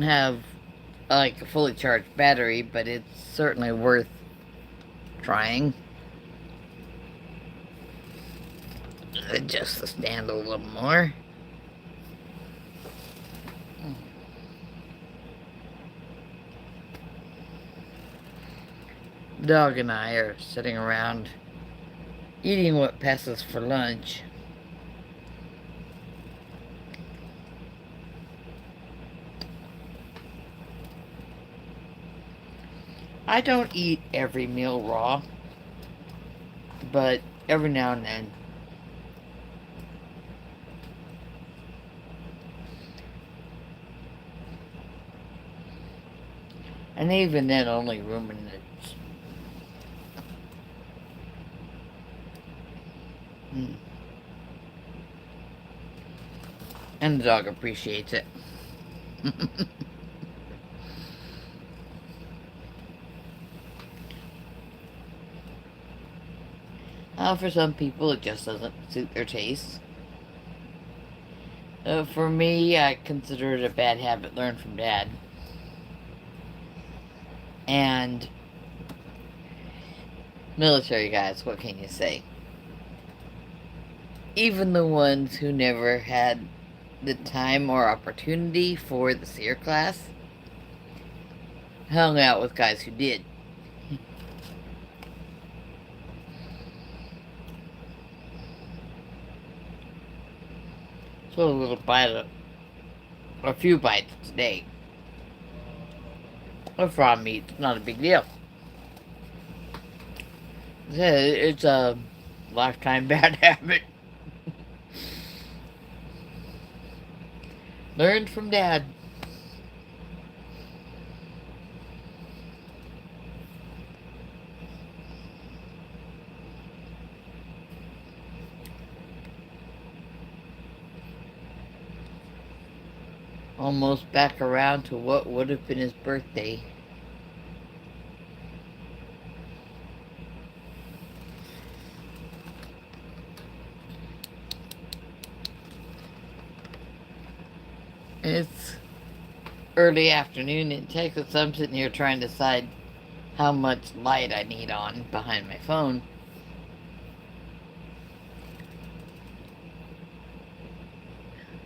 have like a fully charged battery, but it's certainly worth trying. Adjust the stand a little more. Dog and I are sitting around eating what passes for lunch. I don't eat every meal raw, but every now and then. And even then, only ruminants. Mm. And the dog appreciates it. For some people, it just doesn't suit their tastes. For me, I consider it a bad habit learned from Dad. And military guys, what can you say? Even the ones who never had the time or opportunity for the SEER class hung out with guys who did. So a little bite of, a few bites today of raw meat, not a big deal. It's a lifetime bad habit. Learned from Dad. Almost back around to what would have been his birthday. It's early afternoon in Texas. I'm sitting here trying to decide how much light I need on behind my phone.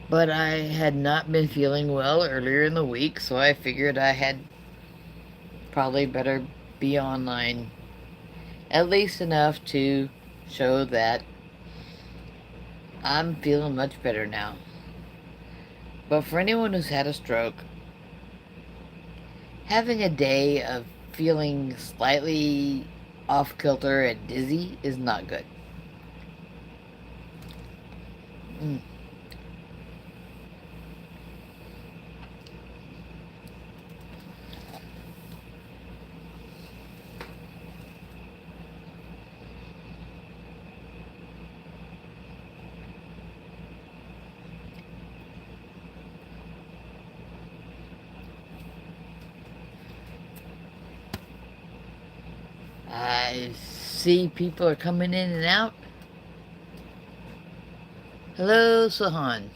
But I had not been feeling well earlier in the week, so I figured I had probably better be online at least enough to show that I'm feeling much better now. But for anyone who's had a stroke, having a day of feeling slightly off kilter and dizzy is not good. Mm. I see people are coming in and out. Hello, Sahan.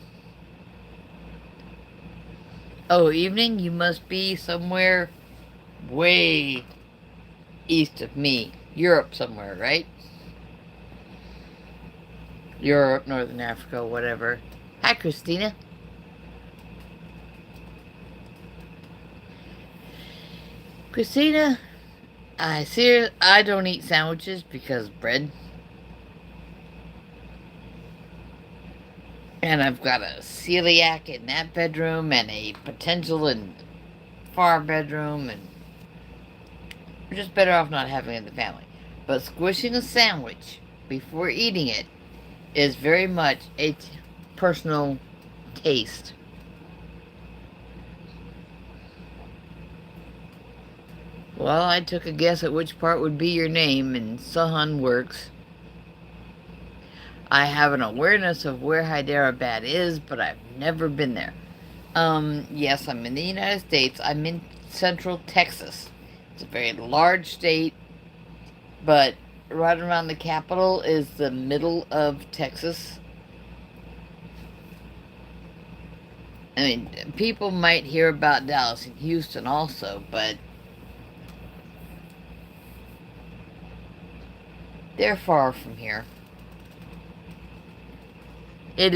Oh, evening? You must be somewhere way east of me. Europe somewhere, right? Europe, Northern Africa, whatever. Hi, Christina. Christina, I see. I don't eat sandwiches because bread. And I've got a celiac in that bedroom and a potential in far bedroom, and we're just better off not having it in the family. But squishing a sandwich before eating it is very much a personal taste. Well, I took a guess at which part would be your name, and Sahan works. I have an awareness of where Hyderabad is, but I've never been there. Yes, I'm in the United States. I'm in central Texas. It's a very large state, but right around the capital is the middle of Texas. I mean, people might hear about Dallas and Houston also, but they're far from here. It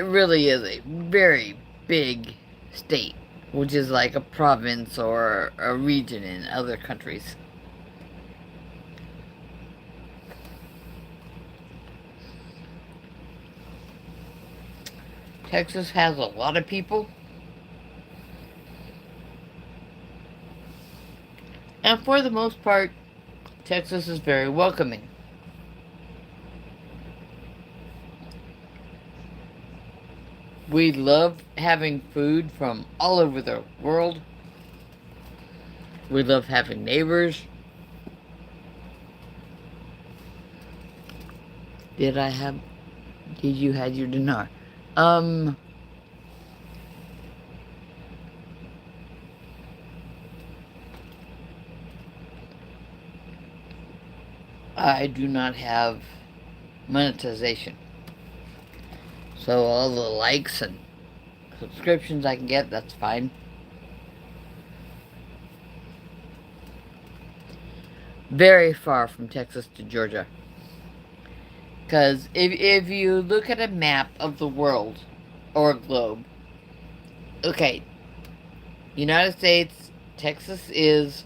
really is a very big state, which is like a province or a region in other countries. Texas has a lot of people, and for the most part, Texas is very welcoming. We love having food from all over the world. We love having neighbors. Did I have? Did you have your dinner? Um, I do not have monetization. So all the likes and subscriptions I can get, that's fine. Very far from Texas to Georgia. Because if you look at a map of the world, or a globe, okay, United States, Texas is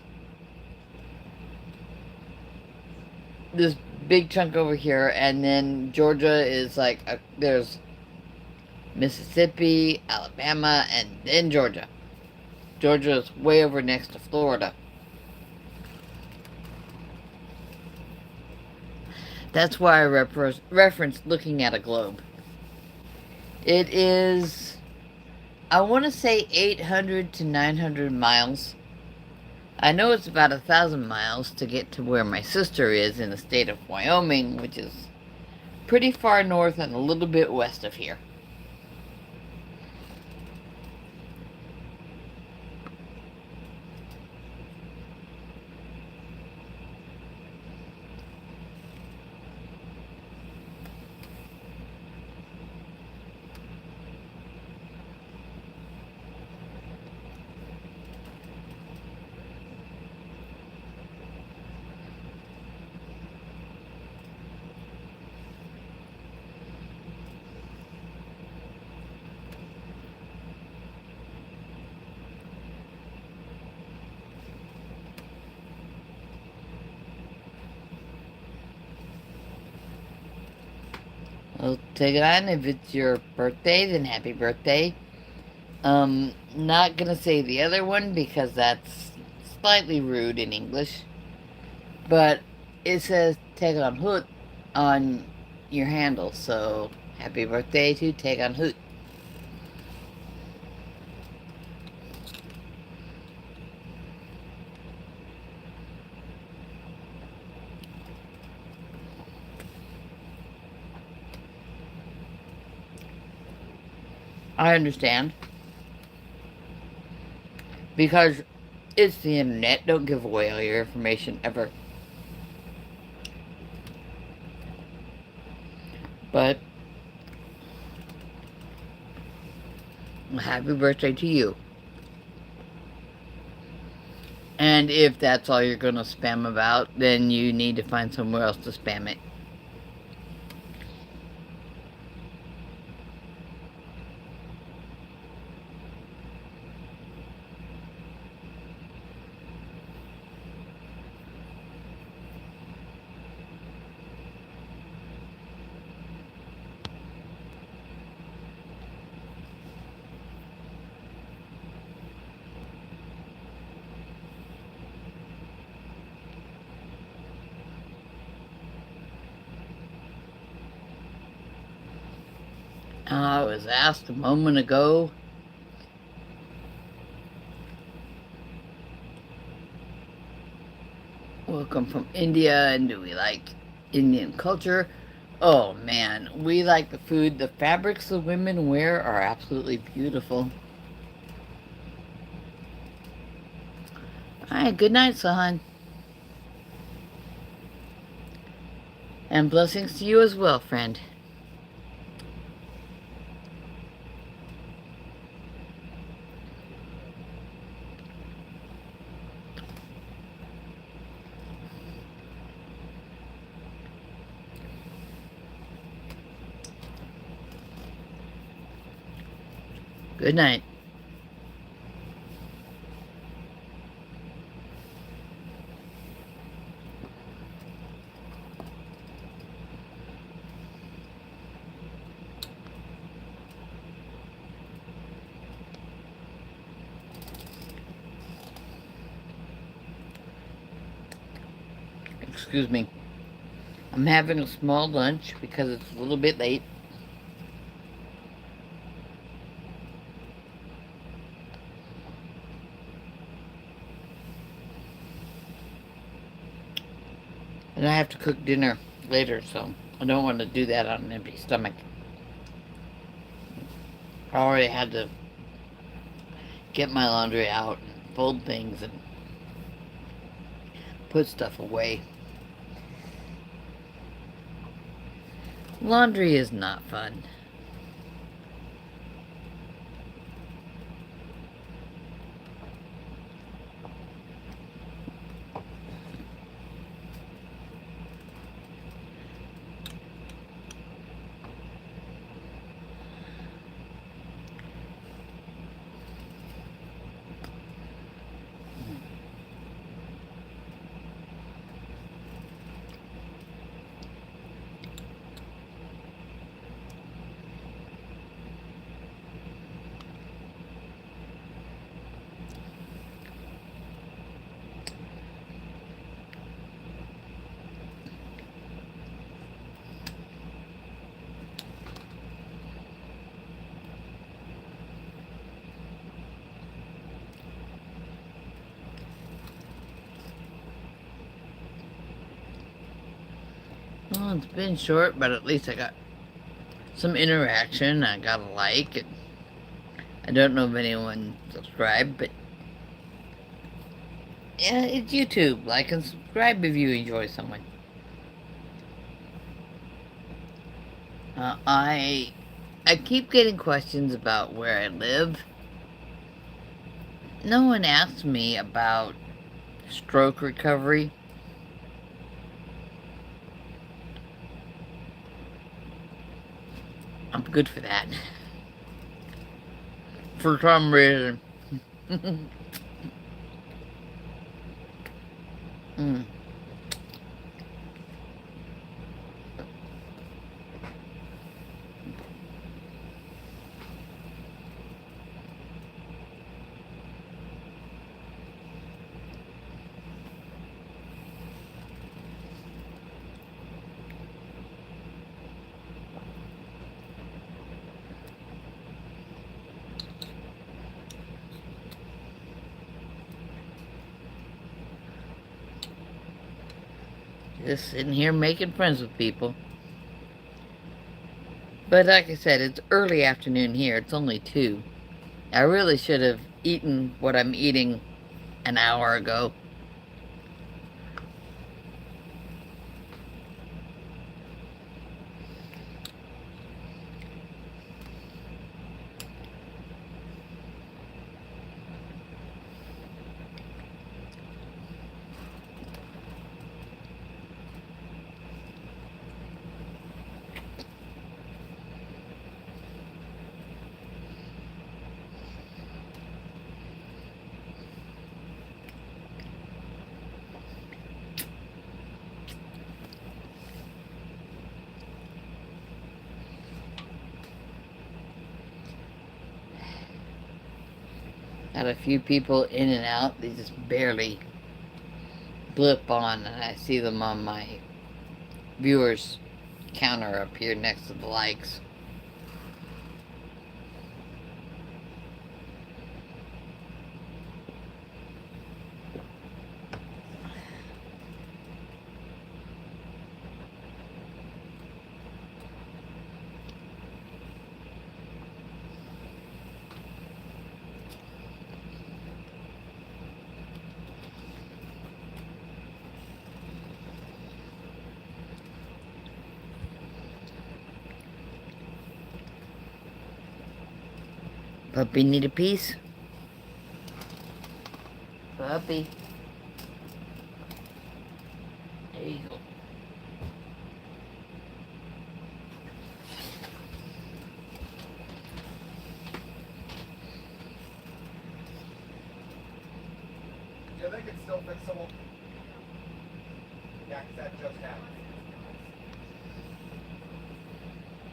this big chunk over here, and then Georgia is like, there's Mississippi, Alabama, and then Georgia. Georgia is way over next to Florida. That's why I referenced looking at a globe. It is, I want to say 800 to 900 miles. I know it's about 1,000 miles to get to where my sister is in the state of Wyoming, which is pretty far north and a little bit west of here. Well, take it on. If it's your birthday, then happy birthday. Not gonna say the other one because that's slightly rude in English. But it says take on hoot on your handle, so happy birthday to take on hoot. I understand. Because it's the internet. Don't give away all your information ever. But happy birthday to you. And if that's all you're going to spam about, then you need to find somewhere else to spam it. I was asked a moment ago, welcome from India, and do we like Indian culture? Oh man, we like the food. The fabrics the women wear are absolutely beautiful. Alright, good night, Sahan. And blessings to you as well, friend. Good night. Excuse me. I'm having a small lunch because it's a little bit late. And I have to cook dinner later, so I don't want to do that on an empty stomach. I already had to get my laundry out and fold things and put stuff away. Laundry is not fun. Well, it's been short, but at least I got some interaction. I got a like. And I don't know if anyone subscribed, but yeah, it's YouTube. Like and subscribe if you enjoy someone. I keep getting questions about where I live. No one asked me about stroke recovery. I'm good for that. For some reason. mm. Just sitting here making friends with people. But like I said, it's early afternoon here. It's only 2. I really should have eaten what I'm eating an hour ago. Got a few people in and out. They just barely blip on, and I see them on my viewers counter up here next to the likes. Puppy need a piece? Puppy. There you go. Yeah, they can still fix them. Yeah, because that just happened.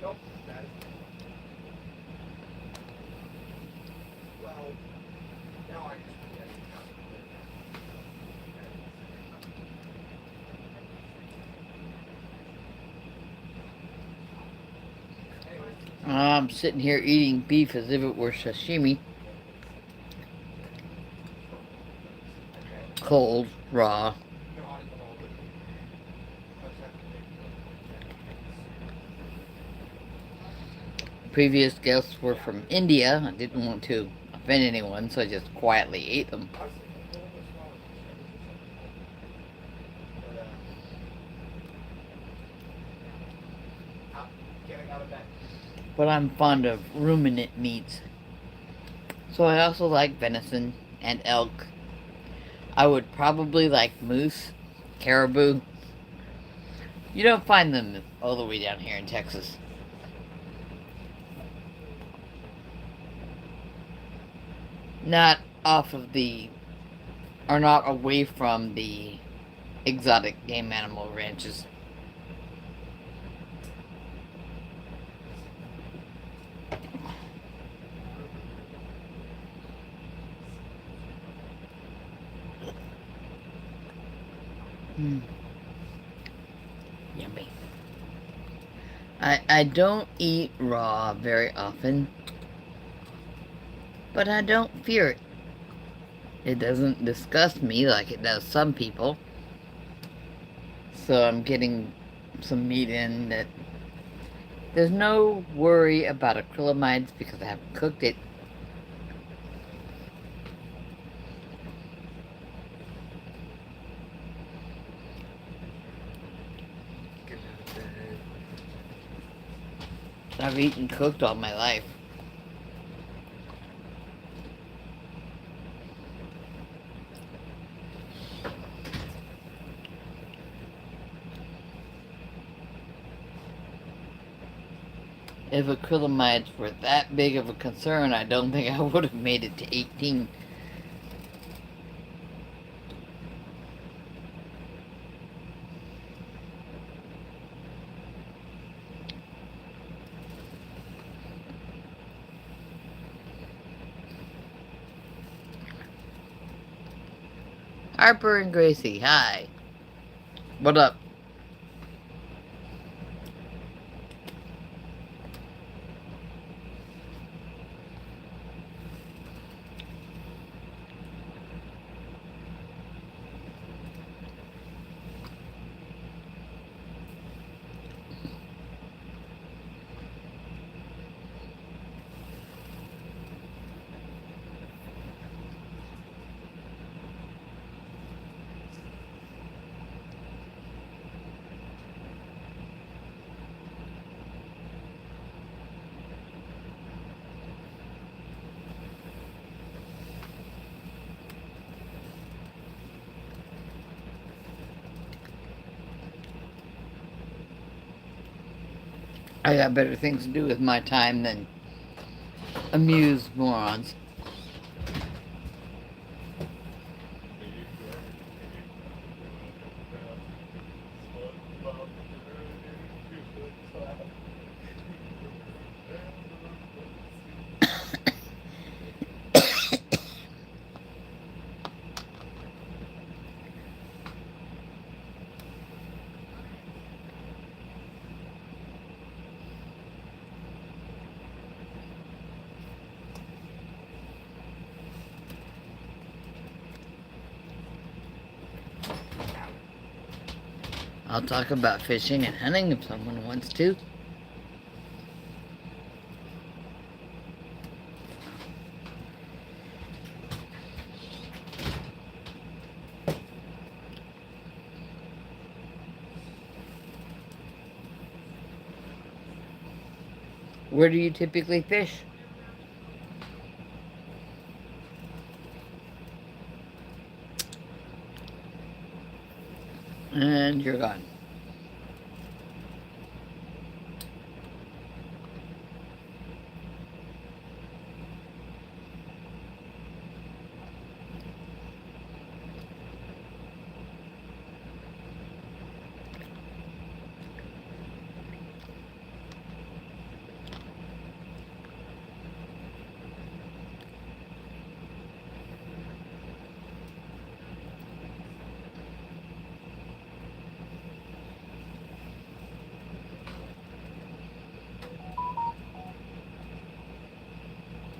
Nope, that is. Well, now I just forget. I'm sitting here eating beef as if it were sashimi. Cold, raw. Previous guests were from India. I didn't want to offend anyone, so I just quietly ate them. But I'm fond of ruminant meats. So I also like venison and elk. I would probably like moose, caribou. You don't find them all the way down here in Texas. Not off of the, or not away from the exotic game animal ranches. Mm. Yummy. I don't eat raw very often, but I don't fear it. It doesn't disgust me like it does some people. So I'm getting some meat in that there's no worry about acrylamides because I haven't cooked it. I've eaten cooked all my life. If acrylamides were that big of a concern, I don't think I would have made it to 18. Harper and Gracie, hi. What up? I got better things to do with my time than amuse morons. I'll talk about fishing and hunting if someone wants to. Where do you typically fish? And you're gone.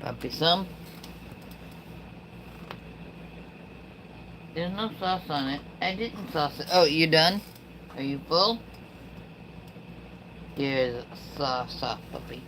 Copy some. There's no sauce on it. I didn't sauce it. Oh, you done? Are you full? Here's a sauce, puppy.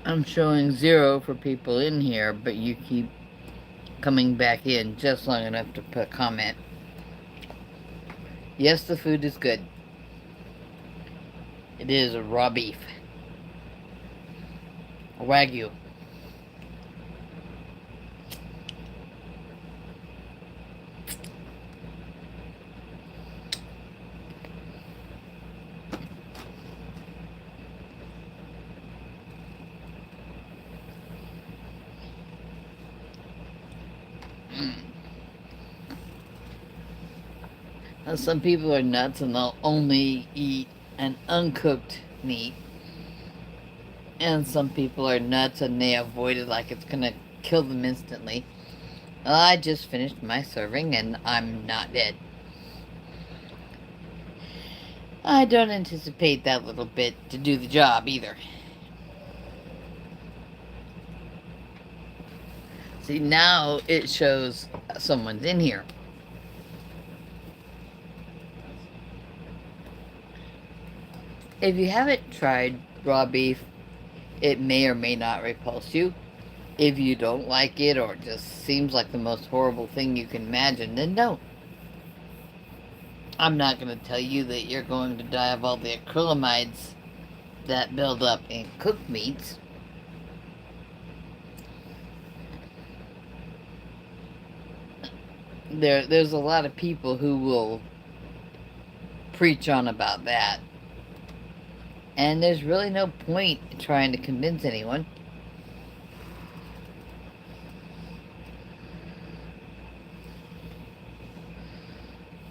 I'm showing 0 for people in here, but you keep coming back in just long enough to put a comment. Yes, the food is good. It is a raw beef. A Wagyu. Now, some people are nuts and they'll only eat an uncooked meat. And some people are nuts and they avoid it like it's gonna kill them instantly. I just finished my serving and I'm not dead. I don't anticipate that little bit to do the job either. See, now it shows someone's in here. If you haven't tried raw beef, it may or may not repulse you. If you don't like it or it just seems like the most horrible thing you can imagine, then don't. I'm not going to tell you that you're going to die of all the acrylamides that build up in cooked meats. There's a lot of people who will preach on about that. And there's really no point in trying to convince anyone.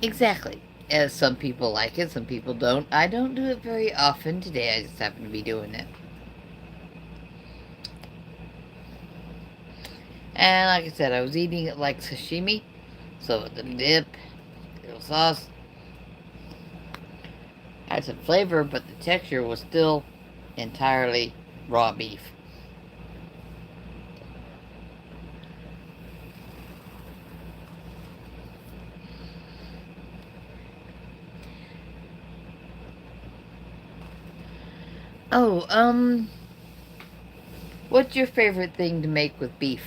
Exactly. As some people like it, some people don't. I don't do it very often. Today I just happen to be doing it. And like I said, I was eating it like sashimi. So the dip, little sauce, had some flavor, but the texture was still entirely raw beef. Oh, what's your favorite thing to make with beef?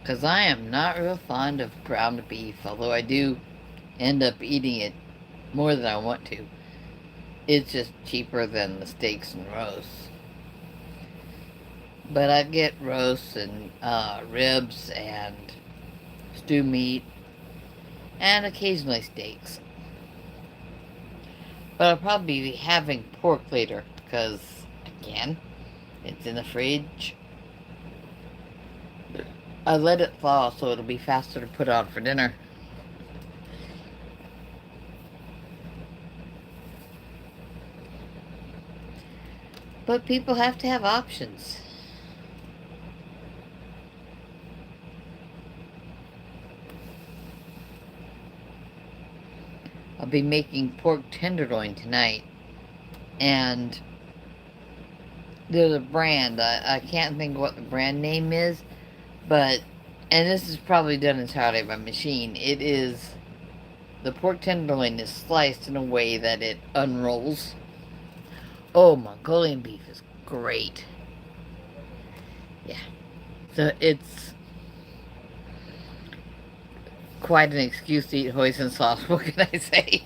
Because I am not real fond of ground beef, although I do end up eating it more than I want to. It's just cheaper than the steaks and roasts. But I get roasts and ribs and stew meat and occasionally steaks. But I'll probably be having pork later because, again, it's in the fridge. I let it thaw so it'll be faster to put on for dinner. But people have to have options. I'll be making pork tenderloin tonight. And there's a brand. I can't think what the brand name is. But, and this is probably done entirely by machine. It is the pork tenderloin is sliced in a way that it unrolls. Oh, Mongolian beef is great. Yeah. So it's quite an excuse to eat hoisin sauce. What can I say?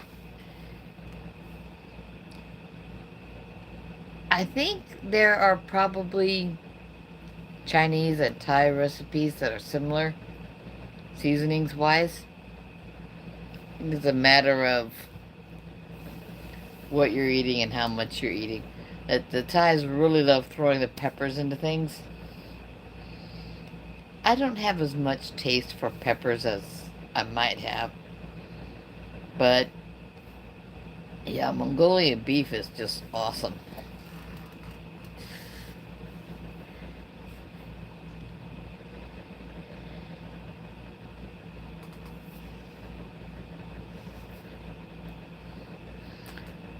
I think there are probably Chinese and Thai recipes that are similar, seasonings wise. It's a matter of what you're eating and how much you're eating. The Thais really love throwing the peppers into things. I don't have as much taste for peppers as I might have, but yeah, Mongolian beef is just awesome.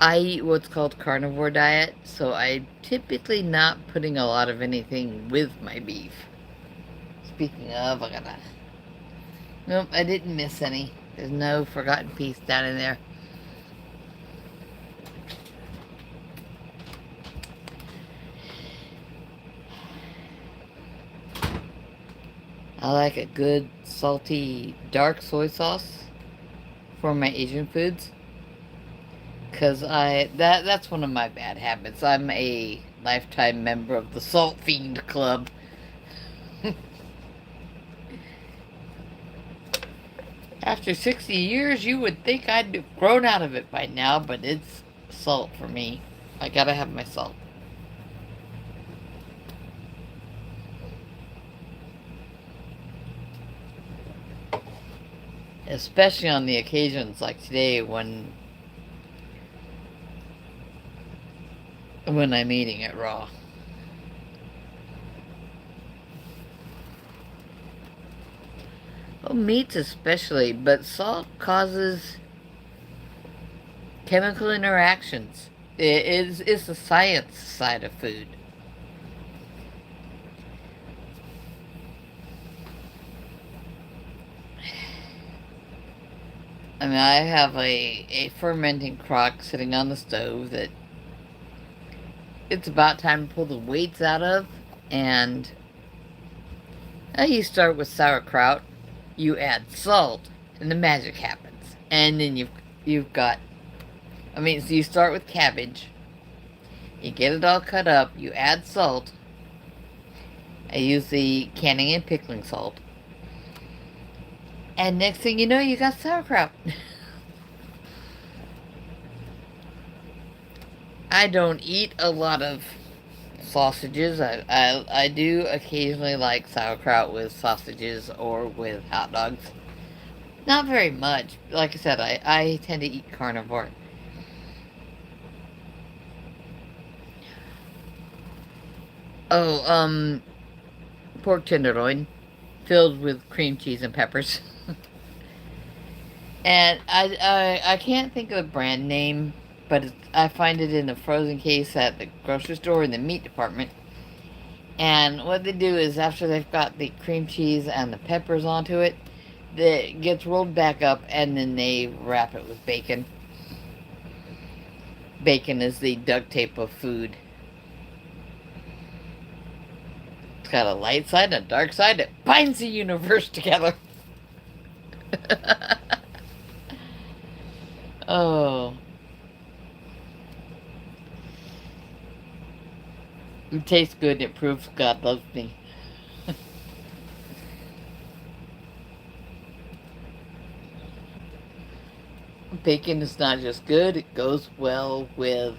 I eat what's called carnivore diet, so I'm typically not putting a lot of anything with my beef. Speaking of, I gotta... Nope, I didn't miss any. There's no forgotten piece down in there. I like a good, salty, dark soy sauce for my Asian foods. Because that's one of my bad habits. I'm a lifetime member of the Salt Fiend Club. After 60 years, you would think I'd have grown out of it by now, but it's salt for me. I gotta have my salt. Especially on the occasions like today when I'm eating it raw. Oh, meats especially, but salt causes chemical interactions. It's the science side of food. I mean, I have a fermenting crock sitting on the stove that it's about time to pull the weights out of, and you start with sauerkraut, you add salt, and the magic happens. And then you've got, I mean, so you start with cabbage, you get it all cut up, you add salt. I use the canning and pickling salt. And next thing you know, you got sauerkraut. I don't eat a lot of sausages. I do occasionally like sauerkraut with sausages or with hot dogs. Not very much. Like I said, I tend to eat carnivore. Oh, pork tenderloin filled with cream cheese and peppers. And I can't think of the brand name, but I find it in a frozen case at the grocery store in the meat department. And what they do is after they've got the cream cheese and the peppers onto it, it gets rolled back up and then they wrap it with bacon. Bacon is the duct tape of food. It's got a light side and a dark side that binds the universe together. Oh. It tastes good. It proves God loves me. Bacon is not just good, it goes well with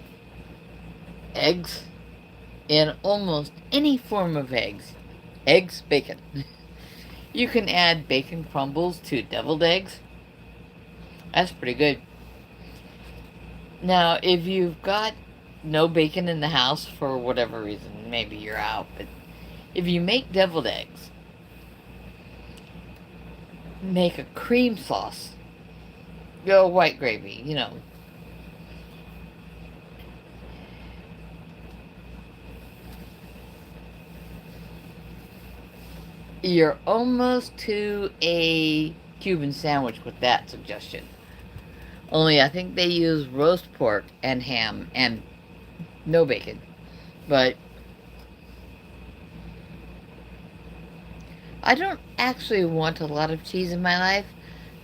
eggs and almost any form of eggs. Eggs, bacon. You can add bacon crumbles to deviled eggs. That's pretty good. Now, if you've got no bacon in the house for whatever reason, maybe you're out, but if you make deviled eggs, make a cream sauce. Go white gravy, you know. You're almost to a Cuban sandwich with that suggestion. Only I think they use roast pork and ham and no bacon. But I don't actually want a lot of cheese in my life.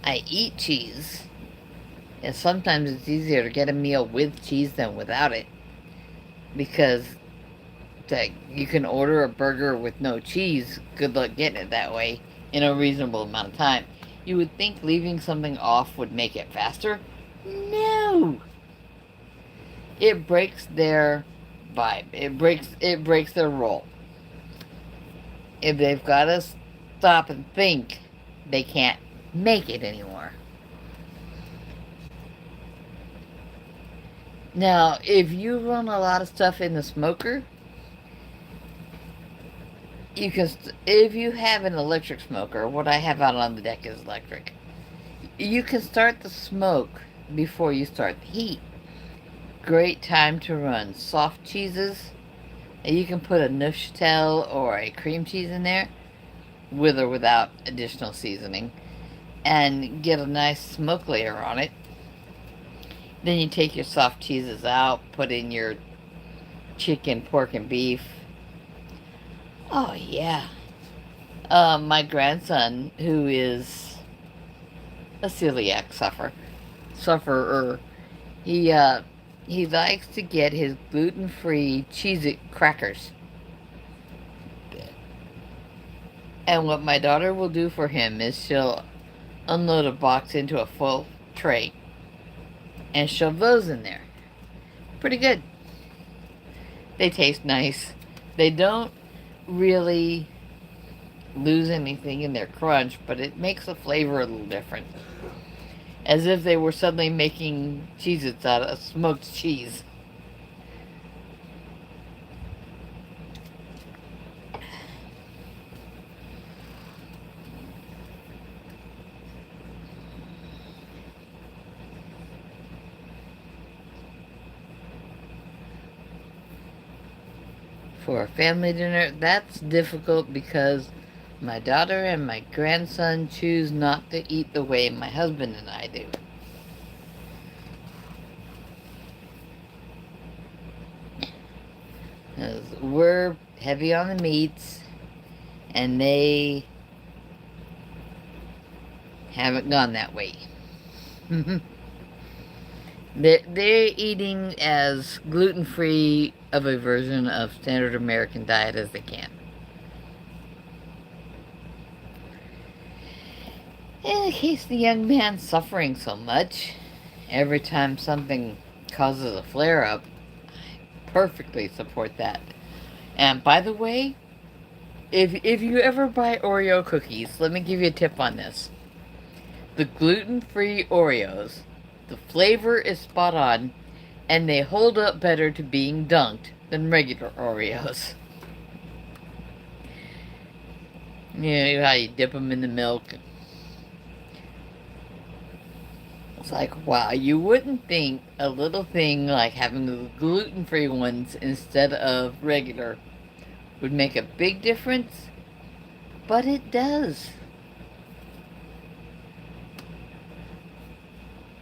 I eat cheese. And sometimes it's easier to get a meal with cheese than without it. Because you can order a burger with no cheese. Good luck getting it that way in a reasonable amount of time. You would think leaving something off would make it faster. No! It breaks their vibe. It breaks their roll. If they've got to stop and think, they can't make it anymore. Now, if you run a lot of stuff in the smoker, you can. If you have an electric smoker, what I have out on the deck is electric. You can start the smoke before you start the heat. Great time to run soft cheeses. And you can put a Neufchâtel or a cream cheese in there, with or without additional seasoning, and get a nice smoke layer on it. Then you take your soft cheeses out, put in your chicken, pork, and beef. Oh, yeah. My grandson, who is a celiac sufferer, he likes to get his gluten-free Cheez-It crackers. And what my daughter will do for him is she'll unload a box into a full tray and shove those in there. Pretty good. They taste nice. They don't really lose anything in their crunch, but it makes the flavor a little different. As if they were suddenly making Cheez-Its out of smoked cheese. For a family dinner, that's difficult because my daughter and my grandson choose not to eat the way my husband and I do. Because we're heavy on the meats, and they haven't gone that way. They're eating as gluten-free of a version of standard American diet as they can. In the case of the young man suffering so much, every time something causes a flare-up, I perfectly support that. And by the way, if you ever buy Oreo cookies, let me give you a tip on this. The gluten-free Oreos, the flavor is spot on, and they hold up better to being dunked than regular Oreos. You know how you dip them in the milk. It's like, wow, you wouldn't think a little thing like having the gluten-free ones instead of regular would make a big difference, but it does.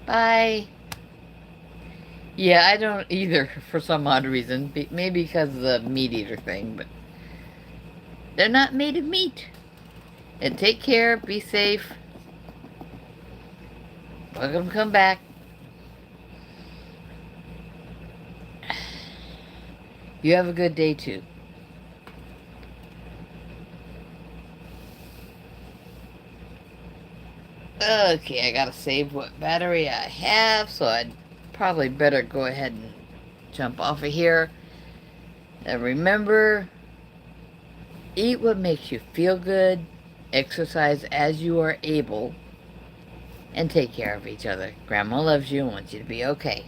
Bye. Yeah, I don't either for some odd reason. Maybe because of the meat eater thing, but they're not made of meat. And take care, be safe. Welcome to come back. You have a good day too. Okay, I gotta save what battery I have, so I'd probably better go ahead and jump off of here. And remember, eat what makes you feel good, exercise as you are able, and take care of each other. Grandma loves you and wants you to be okay.